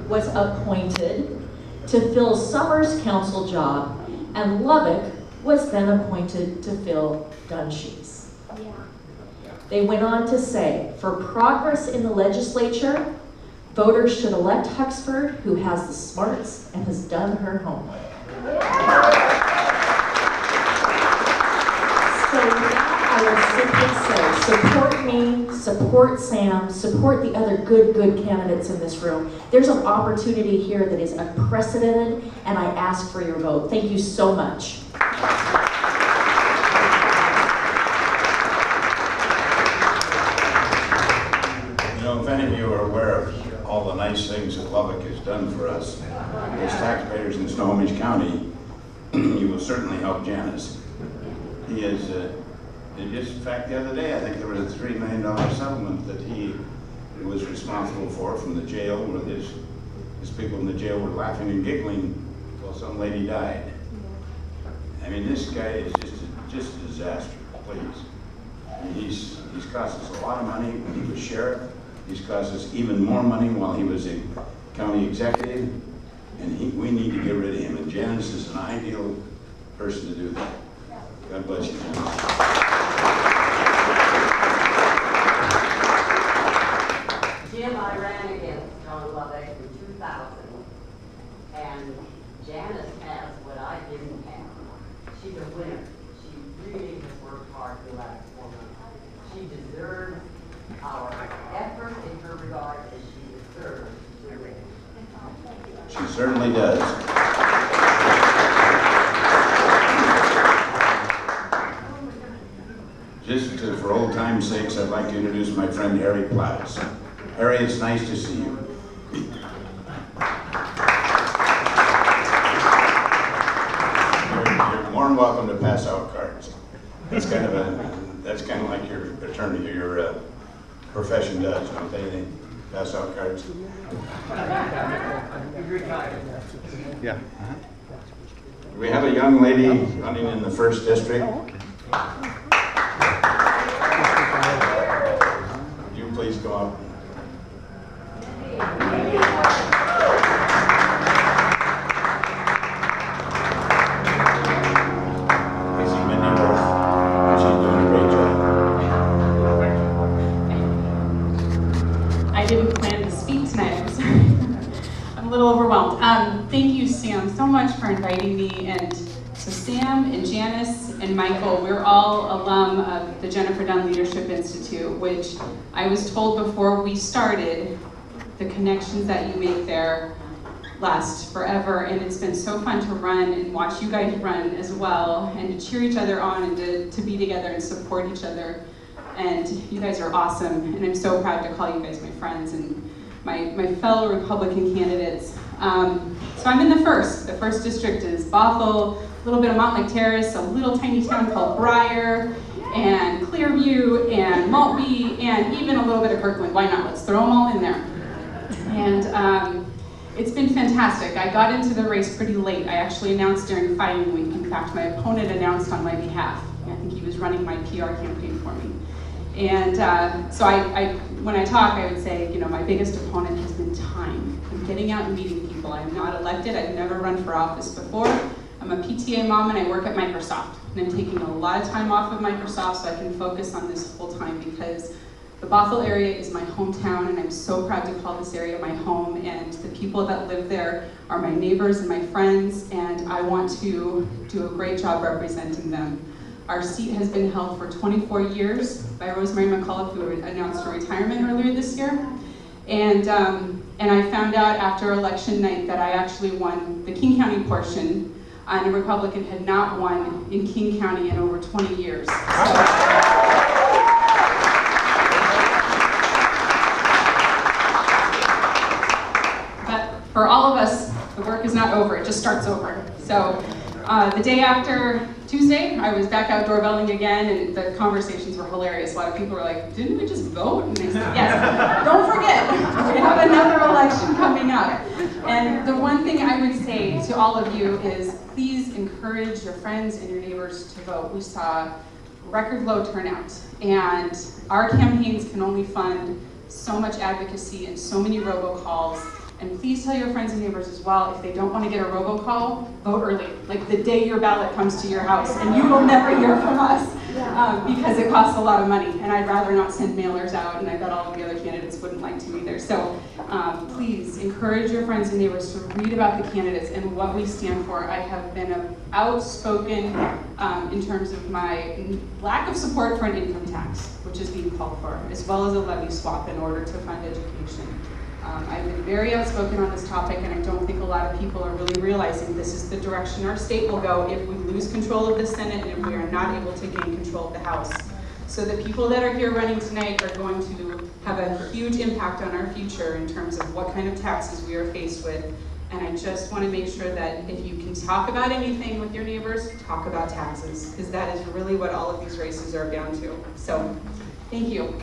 was appointed to fill Summers' council job, and Lubbock was then appointed to fill Dunshee's. They went on to say, for progress in the legislature, voters should elect Huxford, who has the smarts and has done her homework. So with that, I will simply say, support me, support Sam, support the other good candidates in this room. There's an opportunity here that is unprecedented, and I ask for your vote. Thank you so much. If any of you are aware of all the nice things that Lubbock has done for us as taxpayers in Snohomish County, you will certainly help Janice. He is, just in fact, the other day, I think there was a $3 million settlement that he was responsible for from the jail, where his people in the jail were laughing and giggling while some lady died. I mean, this guy is just a disaster, please. And he's cost us a lot of money when he was sheriff. He's cost us even more money while he was a county executive, and we need to get rid of him. And Janice is an ideal person to do that. God bless you, Janice. Jim, I ran against John Lubbock in 2000, and Janice has what I didn't have. She's a winner. She really has worked hard the last 4 months. She deserves our effort in her regard as she deserves to win. She certainly does. Just for old time's sakes, I'd like to introduce my friend Harry Platts. Harry, it's nice to see you. You're more than welcome to pass out cards. That's kind of like your attorney, your profession does, don't they? Pass out cards. Yeah. We have a young lady running in the 1st district. Would you please come up? Thank you, Sam, so much for inviting me. And so Sam and Janice and Michael, we're all alum of the Jennifer Dunn Leadership Institute, which I was told before we started, the connections that you make there last forever. And it's been so fun to run and watch you guys run as well, and to cheer each other on, and to be together and support each other. And you guys are awesome, and I'm so proud to call you guys my friends and my fellow Republican candidates. So I'm in the 1st. The 1st district is Bothell, a little bit of Montlake Terrace, a little tiny town called Briar, and Clearview, and Maltby, and even a little bit of Kirkland. Why not? Let's throw them all in there. And it's been fantastic. I got into the race pretty late. I actually announced during filing week. In fact, my opponent announced on my behalf. I think he was running my PR campaign for me. And so when I talk, I would say, my biggest opponent has been time. I'm getting out and meeting people. I'm not elected. I've never run for office before. I'm a PTA mom and I work at Microsoft. And I'm taking a lot of time off of Microsoft so I can focus on this full time, because the Bothell area is my hometown, and I'm so proud to call this area my home. And the people that live there are my neighbors and my friends, and I want to do a great job representing them. Our seat has been held for 24 years by Rosemary McCullough, who announced her retirement earlier this year. And I found out after election night that I actually won the King County portion, and a Republican had not won in King County in over 20 years. But for all of us, the work is not over, it just starts over. So the day after Tuesday, I was back out doorbelling again, and the conversations were hilarious. A lot of people were like, didn't we just vote? And I said, yes, don't forget, we have another election coming up. And the one thing I would say to all of you is, please encourage your friends and your neighbors to vote. We saw record low turnout, and our campaigns can only fund so much advocacy and so many robocalls And please tell your friends and neighbors as well, if they don't want to get a robocall, vote early. Like the day your ballot comes to your house, and you will never hear from us because it costs a lot of money. And I'd rather not send mailers out, and I bet all of the other candidates wouldn't like to either. So please encourage your friends and neighbors to read about the candidates and what we stand for. I have been outspoken in terms of my lack of support for an income tax, which is being called for, as well as a levy swap in order to fund education. I've been very outspoken on this topic, and I don't think a lot of people are really realizing this is the direction our state will go if we lose control of the Senate and if we are not able to gain control of the House. So the people that are here running tonight are going to have a huge impact on our future in terms of what kind of taxes we are faced with. And I just want to make sure that if you can talk about anything with your neighbors, talk about taxes, because that is really what all of these races are down to. So, thank you.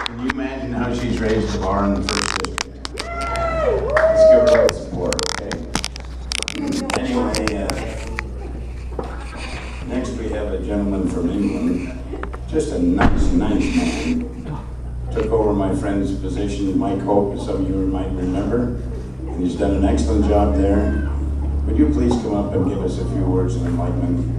Can you imagine how she's raised the bar in the first district? Let's give her a little support, okay? Anyway, next we have a gentleman from England, just a nice man. Took over my friend's position, Mike Hope, as some of you might remember, and he's done an excellent job there. Would you please come up and give us a few words of enlightenment?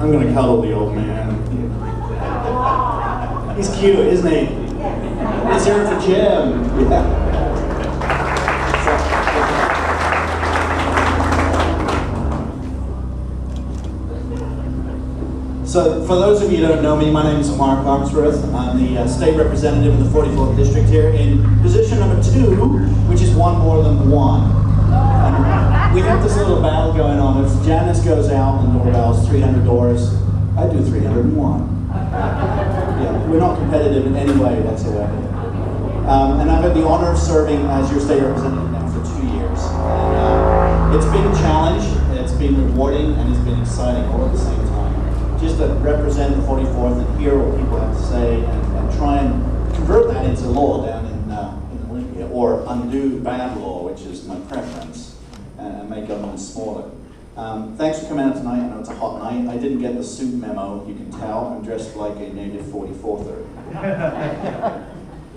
I'm going to cuddle the old man. He's cute, isn't he? Let's hear it for Jim. Yeah. So, for those of you who don't know me, my name is Mark Armsworth. I'm the state representative in the 44th district here in position number 2, which is one more than one. We have this little battle going on. If Janice goes out and doorbells 300 doors, I do 301. Yeah, we're not competitive in any way whatsoever. And I've had the honor of serving as your state representative now for 2 years. And, it's been a challenge, it's been rewarding, and it's been exciting all at the same time. Just to represent the 44th and hear what people have to say and try and convert that into law down in Olympia, or undo bad law, which is my preference, and make government smaller. Thanks for coming out tonight. I know it's a hot night. I didn't get the suit memo, you can tell. I'm dressed like a native 44ther.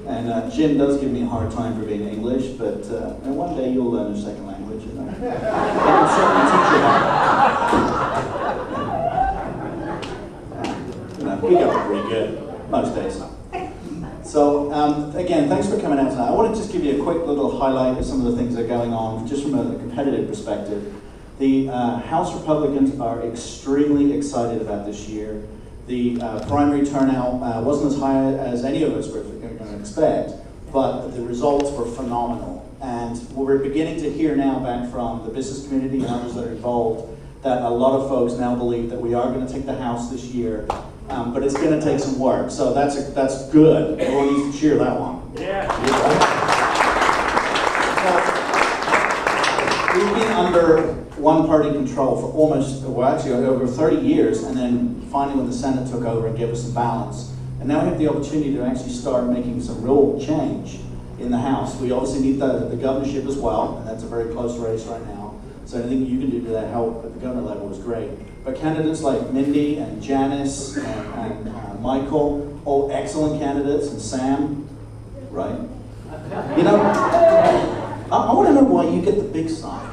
And Jim does give me a hard time for being English, but and one day you'll learn a second language, you know. I can certainly teach you that. We got it pretty good, most days. So, again, thanks for coming out tonight. I want to just give you a quick little highlight of some of the things that are going on, just from a competitive perspective. The House Republicans are extremely excited about this year. The primary turnout wasn't as high as any of us were going to expect, but the results were phenomenal. And we're beginning to hear now back from the business community and others that are involved that a lot of folks now believe that we are going to take the House this year. But it's going to take some work, so that's good. Everyone needs to cheer that one. Yeah. We've been under one-party control for almost, well, actually over 30 years, and then finally when the Senate took over and gave us some balance, and now we have the opportunity to actually start making some real change in the House. We obviously need the governorship as well, and that's a very close race right now. So anything you can do to help at the governor level is great. But candidates like Mindy and Janice and Michael, all excellent candidates, and Sam, right? You know, I want to know why you get the big sign.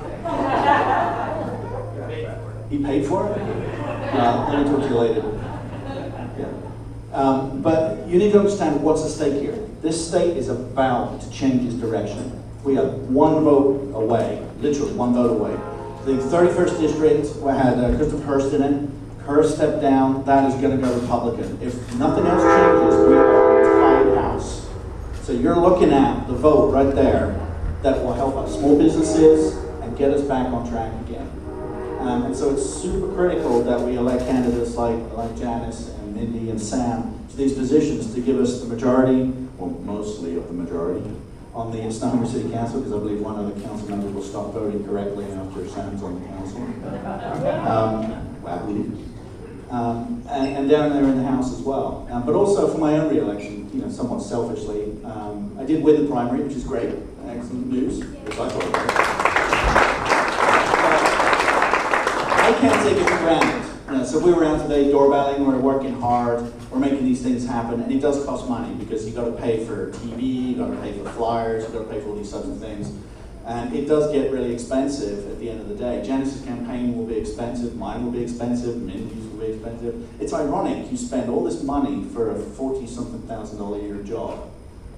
He paid for it? Let me talk to you later. Yeah. But you need to understand what's at stake here. This state is about to change its direction. We are one vote away, literally one vote away. The 31st district had Christopher Hurst in it. Hurst stepped down. That is going to go Republican. If nothing else changes, we are a tied House. So you're looking at the vote right there that will help our small businesses and get us back on track again. And so it's super critical that we elect candidates like Janice and Mindy and Sam to these positions to give us the majority, well, mostly of the majority, on the Snohomish City Council, because I believe one other council member will stop voting correctly after Sam's on the council. and down there in the House as well. But also for my own re-election, somewhat selfishly, I did win the primary, which is great, excellent news, which I thought was. I can't take it for granted. So we were out today doorbelling, we're working hard, we're making these things happen, and it does cost money because you've got to pay for TV, you've got to pay for flyers, you've got to pay for all these sorts of things. And it does get really expensive at the end of the day. Janice's campaign will be expensive, mine will be expensive, Mindy's will be expensive. It's ironic you spend all this money for a $40-something thousand a year job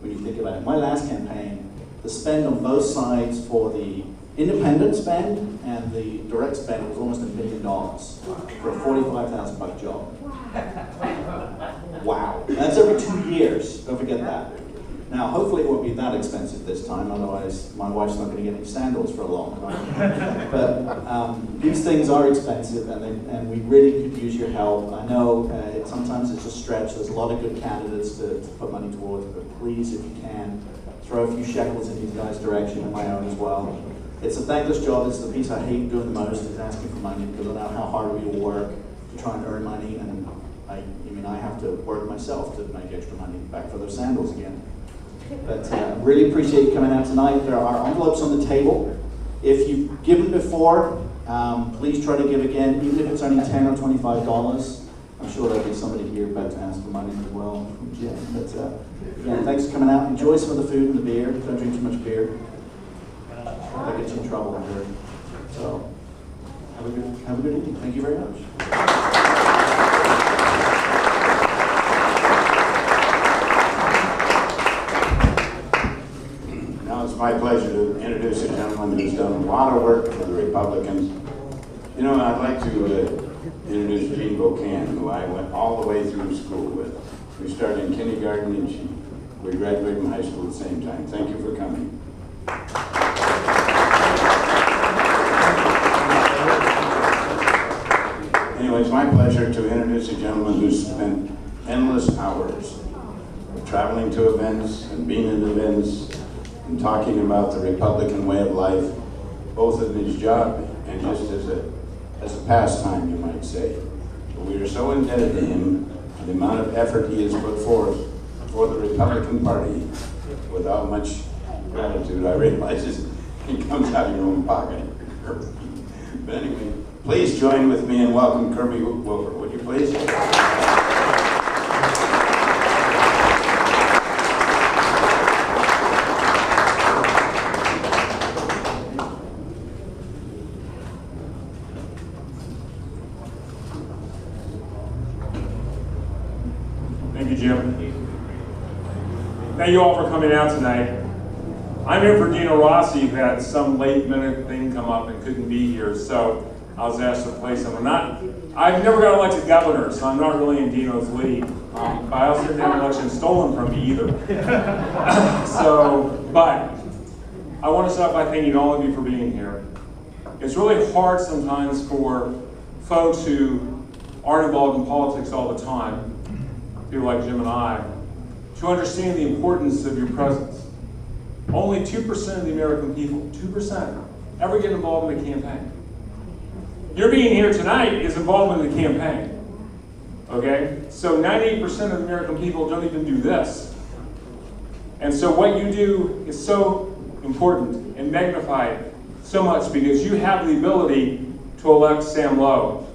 when you think about it. My last campaign, the spend on both sides for the independent spend and the direct spend was almost $1 million for a $45,000 job. Wow. And that's every 2 years, don't forget that. Now, hopefully it won't be that expensive this time, otherwise my wife's not going to get any sandals for a long time. But these things are expensive, and we really could use your help. I know sometimes it's a stretch. There's a lot of good candidates to put money towards, but please, if you can, throw a few shekels in these guys' direction and my own as well. It's a thankless job. It's the piece I hate doing the most, is asking for money, because I know how hard we work to try and earn money, and I have to work myself to make extra money back for those sandals again. But really appreciate you coming out tonight. There are envelopes on the table. If you've given before, please try to give again, even if it's only $10 or $25. I'm sure there'll be somebody here about to ask for money as well. Yeah, but again, thanks for coming out. Enjoy some of the food and the beer. Don't drink too much beer. That gets you in trouble, I heard. So have a good evening. Thank you very much. It's my pleasure to introduce a gentleman who's done a lot of work for the Republicans. I'd like to introduce Jean Bocan, who I went all the way through school with. We started in kindergarten and we graduated from high school at the same time. Thank you for coming. Anyway, it's my pleasure to introduce a gentleman who's spent endless hours traveling to events and being in events and talking about the Republican way of life, both in his job and just as a pastime, you might say. But we are so indebted to him for the amount of effort he has put forth for the Republican Party without much gratitude. I realize it comes out of your own pocket. But anyway, please join with me and welcome Kirby Wilbur, would you please? Thank you all for coming out tonight. I'm here for Dino Rossi, who had some late minute thing come up and couldn't be here, so I was asked to replace him. I've never got elected governor, so I'm not really in Dino's league. But I also didn't have an election stolen from me either. But I want to start by thanking all of you for being here. It's really hard sometimes for folks who aren't involved in politics all the time, people like Jim and I, to understand the importance of your presence. Only 2% of the American people, 2%, ever get involved in a campaign. Your being here tonight is involved in the campaign, okay? So 98% of the American people don't even do this. And so what you do is so important and magnified so much because you have the ability to elect Sam Lowe,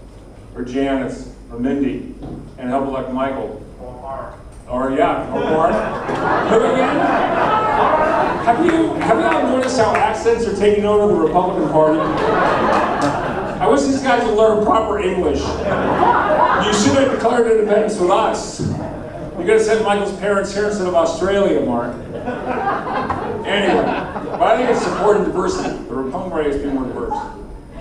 or Janice, or Mindy, and help elect Michael. Or Mark. Have you all noticed how accents are taking over the Republican Party? I wish these guys would learn proper English. You should have declared independence with us. You could have sent Michael's parents here instead of Australia, Mark. Anyway, but I think it's important diversity. The Republican Party has to be more diverse.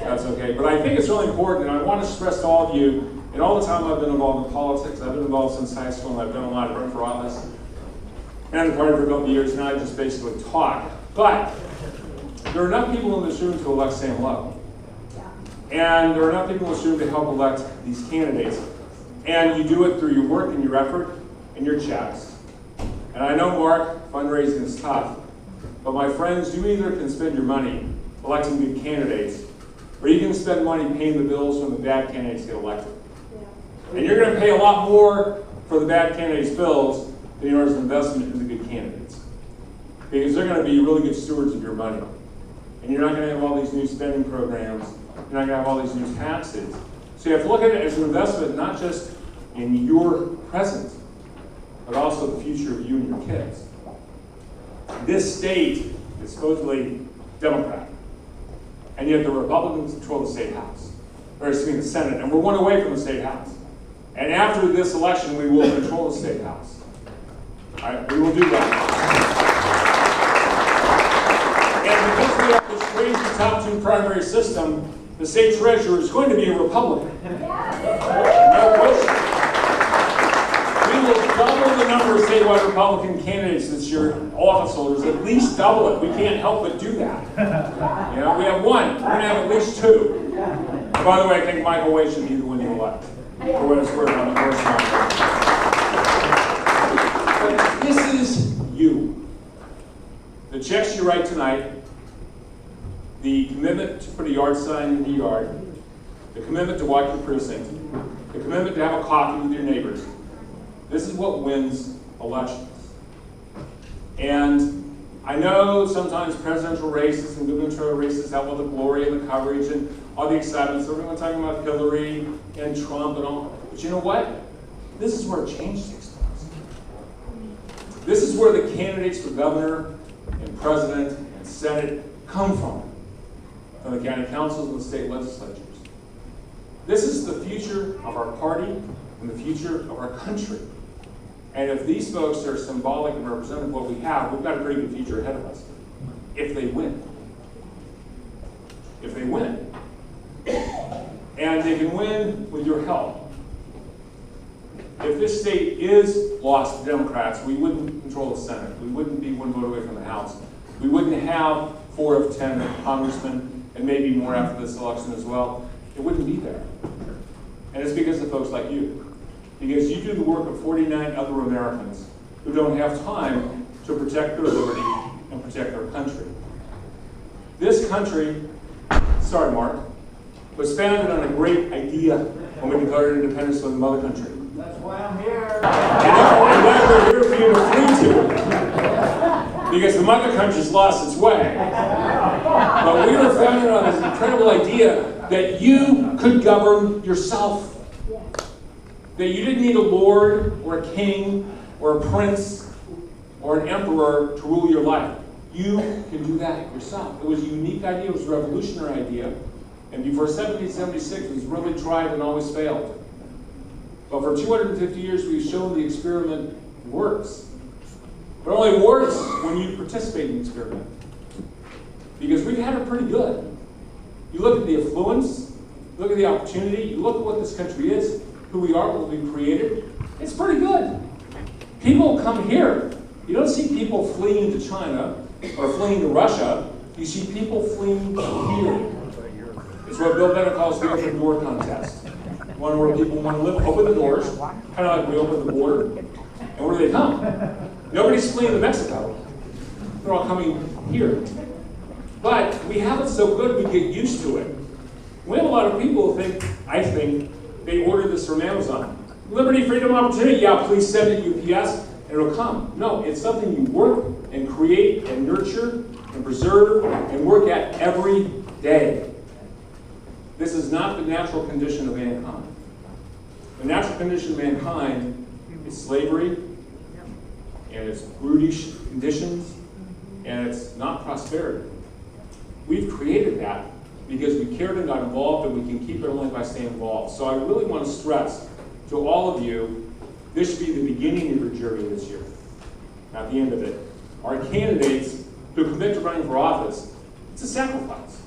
That's okay. But I think it's really important, and I want to stress to all of you, in all the time I've been involved in politics, I've been involved since high school, and I've done a lot of run for office. And the party for a couple of years now, I just basically talk. But there are enough people in this room to elect Sam Lowe. And there are enough people in this room to help elect these candidates. And you do it through your work and your effort and your checks. And I know, Mark, fundraising is tough. But my friends, you either can spend your money electing good candidates, or you can spend money paying the bills when the bad candidates get elected. And you're going to pay a lot more for the bad candidates' bills than yours an investment in the good candidates. Because they're going to be really good stewards of your money. And you're not going to have all these new spending programs. You're not going to have all these new taxes. So you have to look at it as an investment, not just in your present, but also the future of you and your kids. This state is supposedly Democrat, and yet the Republicans control the state house, or excuse me, the Senate, and we're one away from the state house. And after this election, we will control the state house. All right, we will do that. And because we have this crazy top two primary system, the state treasurer is going to be a Republican. No question. We will double the number of statewide Republican candidates this year, office holders, at least double it. We can't help but do that. You know, we have one. We're going to have at least two. And by the way, I think Michael Way should be the one you elect. For what it's worth on the first one. But this is you. The checks you write tonight, the commitment to put a yard sign in the yard, the commitment to watch your precinct, the commitment to have a coffee with your neighbors. This is what wins elections. And I know sometimes presidential races and gubernatorial races have all the glory and the coverage and all the excitement. So everyone's talking about Hillary and Trump and all. But you know what? This is where change takes place. This is where the candidates for governor and president and senate come from the county councils and the state legislatures. This is the future of our party and the future of our country. And if these folks are symbolic and representative of what we have, we've got a pretty good future ahead of us. If they win. If they win. And they can win with your help. If this state is lost to Democrats, we wouldn't control the Senate. We wouldn't be one vote away from the House. We wouldn't have 4 of 10 congressmen, and maybe more after this election as well. It wouldn't be there. And it's because of folks like you. Because you do the work of 49 other Americans who don't have time to protect their liberty and protect our country. This country, sorry Mark, was founded on a great idea when we declared independence from the mother country. That's why I'm here. And that's why we're here for you to flee to. Because the mother country's lost its way. But we were founded on this incredible idea that you could govern yourself. That you didn't need a lord or a king or a prince or an emperor to rule your life. You can do that yourself. It was a unique idea. It was a revolutionary idea. And before 1776, it was really tried and always failed. But for 250 years, we've shown the experiment works. But it only works when you participate in the experiment. Because we've had it pretty good. You look at the affluence, look at the opportunity, you look at what this country is, who we are, what we've created, it's pretty good. People come here. You don't see people fleeing to China or fleeing to Russia. You see people fleeing here. It's what Bill Bennett calls the open door contest. One where people want to live, open the doors, kind of like we open the border. And where do they come? Nobody's fleeing to Mexico. They're all coming here. But we have it so good, we get used to it. We have a lot of people who think, I think, they order this from Amazon. Liberty, freedom, opportunity, yeah, please send it UPS, and it'll come. No, it's something you work and create and nurture and preserve and work at every day. This is not the natural condition of mankind. The natural condition of mankind is slavery, and it's brutish conditions, and it's not prosperity. We've created that because we cared and got involved, and we can keep it only by staying involved. So I really want to stress to all of you, this should be the beginning of your journey this year, not the end of it. Our candidates who commit to running for office, it's a sacrifice.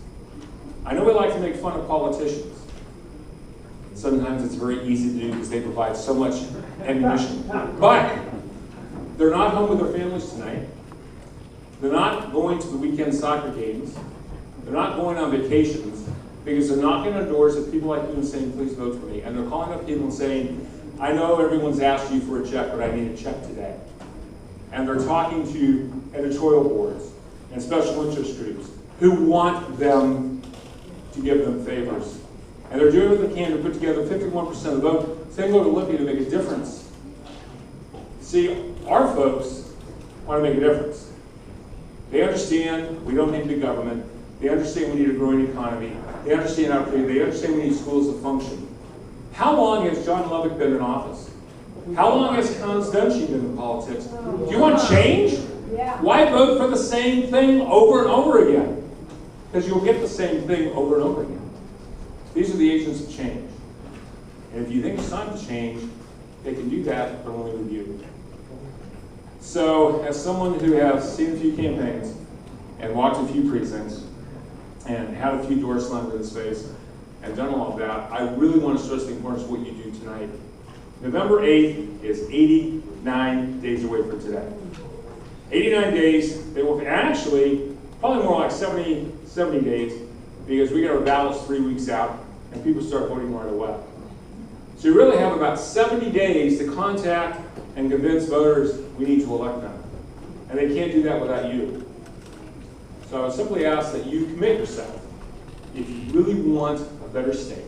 I know we like to make fun of politicians. Sometimes it's very easy to do because they provide so much ammunition. But they're not home with their families tonight. They're not going to the weekend soccer games. They're not going on vacations because they're knocking on doors of people like you and saying, please vote for me. And they're calling up people and saying, I know everyone's asked you for a check, but I need a check today. And they're talking to editorial boards and special interest groups who want them to give them favors. And they're doing what they can to put together 51% of the vote, so they can go to Libya to make a difference. See, our folks want to make a difference. They understand we don't need big government. They understand we need a growing economy. They understand our freedom. They understand we need schools to function. How long has John Lubbock been in office? How long has Hans Dunshee been in politics? Do you want change? Yeah. Why vote for the same thing over and over again? Because you'll get the same thing over and over again. These are the agents of change. And if you think it's time to change, they can do that, but only with you. So, as someone who has seen a few campaigns and walked a few precincts and had a few doors slammed in his face and done all of that, I really want to stress the importance of what you do tonight. November 8th is 89 days away from today. 89 days, they will actually, probably more like 70 days, because we get our ballots 3 weeks out and people start voting right away. So you really have about 70 days to contact and convince voters we need to elect them. And they can't do that without you. So I would simply ask that you commit yourself. If you really want a better state,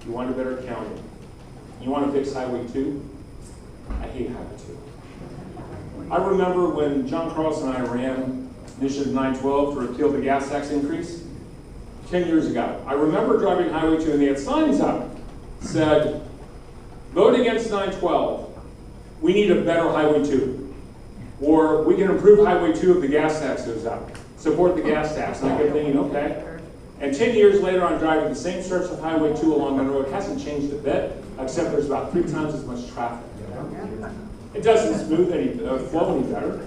you want a better county, you want to fix Highway 2, I hate Highway 2. I remember when John Cross and I ran Initiative 912 to repeal the gas tax increase 10 years ago. I remember driving Highway 2 and they had signs up that said, vote against 912. We need a better Highway 2. Or we can improve Highway 2 if the gas tax goes up. Support the gas tax. And I kept thinking, okay. And 10 years later, I'm driving the same stretch of Highway 2 along the road. It hasn't changed a bit, except there's about 3 times as much traffic. It doesn't smooth any flow any better.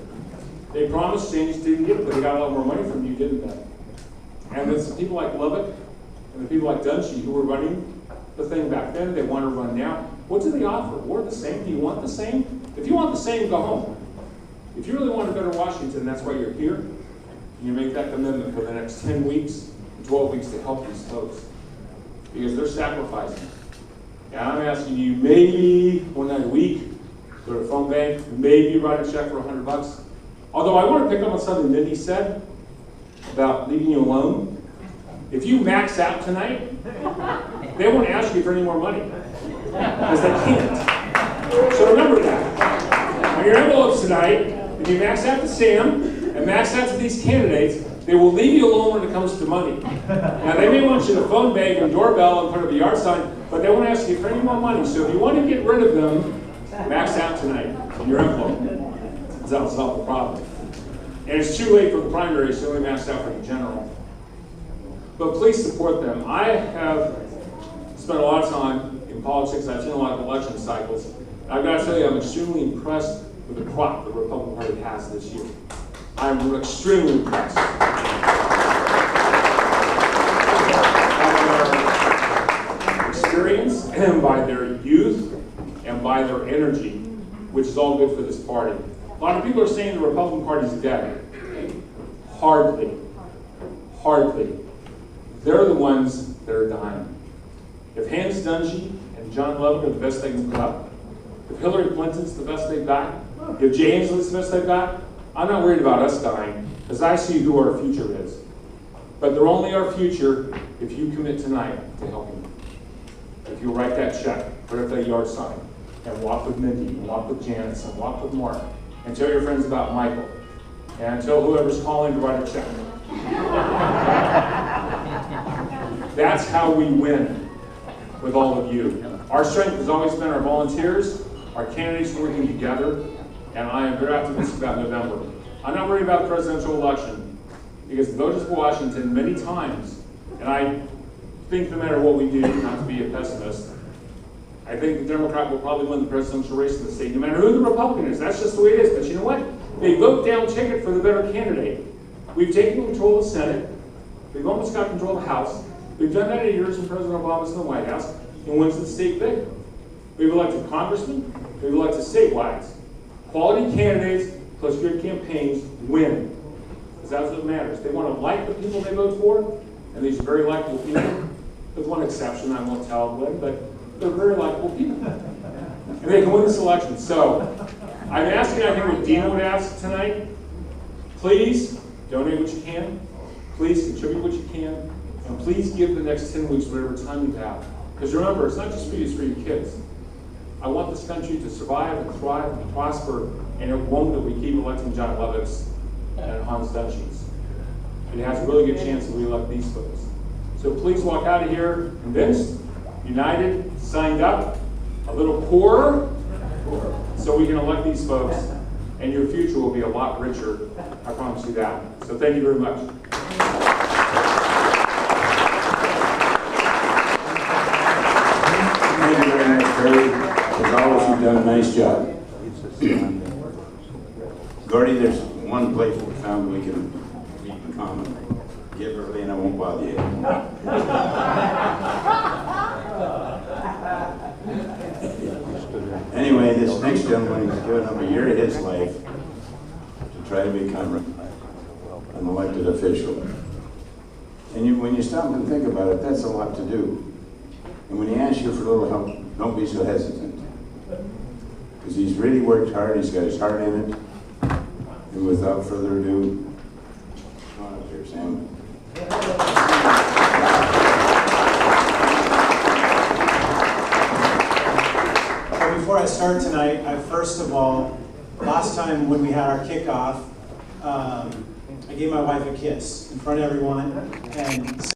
They promised change, didn't get it, but they got a lot more money from you, didn't they? And it's the people like Lubbock and the people like Dunshee who were running the thing back then, they want to run now. What do they offer? We're the same. Do you want the same? If you want the same, go home. If you really want a better Washington, that's why you're here. You make that commitment for the next 10 weeks, 12 weeks to help these folks. Because they're sacrificing. And I'm asking you, maybe one night a week, go to a phone bank, maybe write a check for $100. Although I want to pick up on something Mindy said about leaving you alone. If you max out tonight, they won't ask you for any more money. Because they can't. So remember that. On your envelopes tonight, if you max out to Sam and max out to these candidates, they will leave you alone when it comes to money. Now, they may want you to phone bank and doorbell and put up a yard sign, but they won't ask you for any more money. So if you want to get rid of them, max out tonight in your envelope. Because that'll solve the problem. And it's too late for the primary, so only max out for the general. But please support them. I have spent a lot of time in politics. I've seen a lot of election cycles. I've got to tell you, I'm extremely impressed with the crop the Republican Party has this year. I'm extremely impressed. By their experience, and by their youth, and by their energy, which is all good for this party. A lot of people are saying the Republican Party is dead. Hardly. Hardly. They're the ones that are dying. If Hans Dunshee and John Lubbock are the best they can put up, if Hillary Clinton's the best they've got, if Jay Inslee's the best they've got, I'm not worried about us dying, because I see who our future is. But they're only our future if you commit tonight to helping them. If you write that check, put up that yard sign, and walk with Mindy, and walk with Janice, and walk with Mark, and tell your friends about Michael, and tell whoever's calling to write a check. That's how we win with all of you. Our strength has always been our volunteers, our candidates working together, and I am very optimistic about November. I'm not worried about the presidential election, because the voters of Washington many times, and I think no matter what we do, not to be a pessimist, I think the Democrat will probably win the presidential race in the state, no matter who the Republican is. That's just the way it is. But you know what? They vote down ticket for the better candidate. We've taken control of the Senate. We've almost got control of the House. We've done that 8 years when President Obama's in the White House, and wins the state big. We've elected congressmen. We've elected statewide. Quality candidates plus good campaigns win. Because that's what matters. They want to like the people they vote for, and these are very likable people. With one exception, I won't tell them, but they're very likable people. And they can win this election. So, I'm asking, I think what Dina would ask tonight, please donate what you can. Please contribute what you can. And And please give the next 10 weeks whatever time you have. Because remember, it's not just for you, it's for your kids. I want this country to survive and thrive and prosper, and it won't if we keep electing John Lovitz and Hans Dunshins. It has a really good chance that we elect these folks. So please walk out of here convinced, united, signed up, a little poorer, so we can elect these folks, and your future will be a lot richer. I promise you that. So thank you very much. Thank you very much, Barry. As always, you've done a nice job. Gordy, there's one place we found we can meet in common. Give early and I won't bother you. Anyway, this next gentleman is giving up a year of his life to try to become an elected official. And when you stop and think about it, that's a lot to do. And when he asks you for a little help, don't be so hesitant. Because he's really worked hard, he's got his heart in it. And without further ado, come on up here, Sam. Before I start tonight, first of all, last time when we had our kickoff, I gave my wife a kiss in front of everyone, and